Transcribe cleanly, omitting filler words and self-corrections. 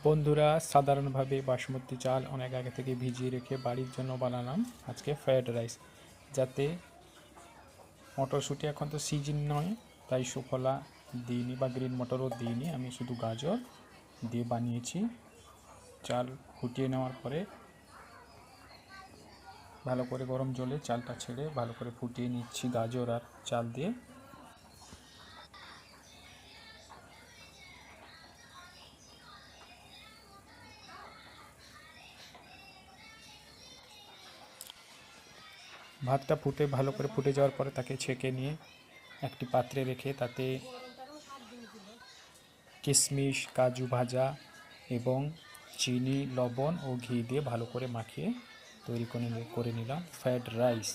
বন্ধুরা, সাধারণভাবে বাসমতি চাল অনেক আগে থেকে ভিজিয়ে রেখে বাড়ির জন্য বানালাম আজকে ফ্রায়েড রাইস। যাতে মটরশুঁটি এখন তো সিজন নয়, তাই সুফলা দিইনি বা গ্রিন মটরও দিইনি, আমি শুধু গাজর দিয়ে বানিয়েছি। চাল ফুটিয়ে নেওয়ার পরে ভালো করে গরম জলে চালটা ছেড়ে ভালো করে ফুটিয়ে নিচ্ছি গাজর আর চাল দিয়ে। ভাতটা ভালো করে ফুটে যাওয়ার পরে তাকে ছেঁকে নিয়ে একটি পাত্রে রেখে তাতে কিশমিশ, কাজু ভাজা এবং চিনি, লবণ ও ঘি দিয়ে ভালো করে মাখিয়ে তৈরি করে নিলাম ফ্রায়েড রাইস।